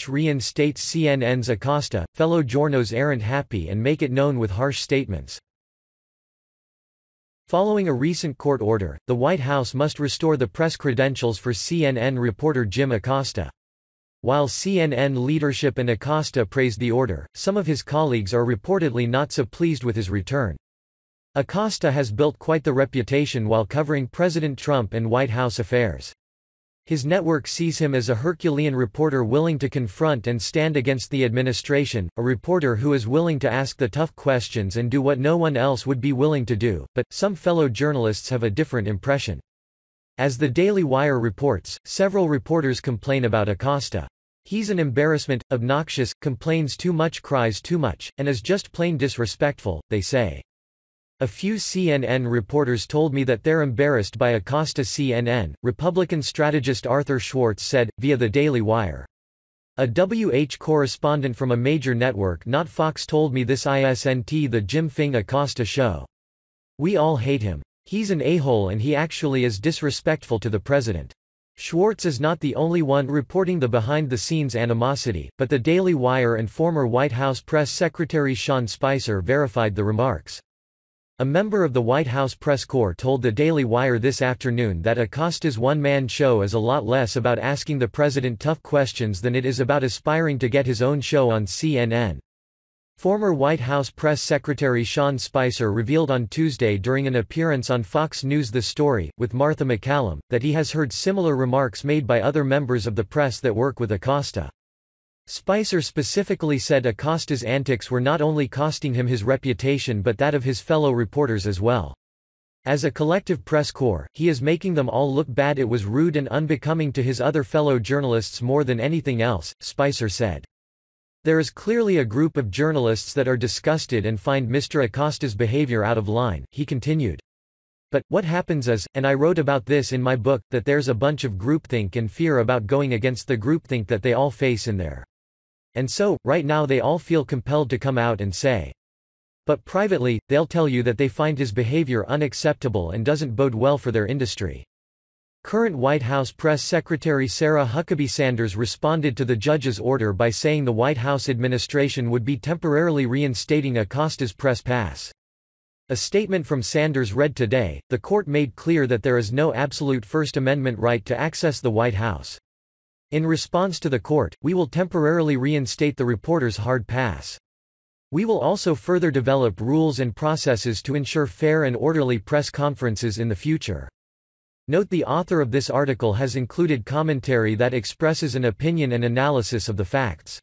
Reinstates CNN's Acosta, fellow Journos aren't happy and make it known with harsh statements. Following a recent court order, the White House must restore the press credentials for CNN reporter Jim Acosta. While CNN leadership and Acosta praised the order, some of his colleagues are reportedly not so pleased with his return. Acosta has built quite the reputation while covering President Trump and White House affairs. His network sees him as a herculean reporter willing to confront and stand against the administration, a reporter who is willing to ask the tough questions and do what no one else would be willing to do, but some fellow journalists have a different impression. As the Daily Wire reports, several reporters complain about Acosta. He's an embarrassment, obnoxious, complains too much, cries too much, and is just plain disrespectful, they say. A few CNN reporters told me that they're embarrassed by Acosta. CNN Republican strategist Arthur Schwartz said, via the Daily Wire. A WH correspondent from a major network, not Fox, told me this isn't the Jim Acosta show. We all hate him. He's an a-hole and he actually is disrespectful to the president. Schwartz is not the only one reporting the behind-the-scenes animosity, but the Daily Wire and former White House press secretary Sean Spicer verified the remarks. A member of the White House press corps told the Daily Wire this afternoon that Acosta's one-man show is a lot less about asking the president tough questions than it is about aspiring to get his own show on CNN. Former White House press secretary Sean Spicer revealed on Tuesday during an appearance on Fox News The Story, with Martha MacCallum, that he has heard similar remarks made by other members of the press that work with Acosta. Spicer specifically said Acosta's antics were not only costing him his reputation but that of his fellow reporters as well. As a collective press corps, he is making them all look bad. It was rude and unbecoming to his other fellow journalists more than anything else, Spicer said. There is clearly a group of journalists that are disgusted and find Mr. Acosta's behavior out of line, he continued. But, what happens is, and I wrote about this in my book, that there's a bunch of groupthink and fear about going against the groupthink that they all face in there. And so, right now they all feel compelled to come out and say. But privately, they'll tell you that they find his behavior unacceptable and doesn't bode well for their industry. Current White House Press Secretary Sarah Huckabee Sanders responded to the judge's order by saying the White House administration would be temporarily reinstating Acosta's press pass. A statement from Sanders read today, the court made clear that there is no absolute First Amendment right to access the White House. In response to the court, we will temporarily reinstate the reporter's hard pass. We will also further develop rules and processes to ensure fair and orderly press conferences in the future. Note the author of this article has included commentary that expresses an opinion and analysis of the facts.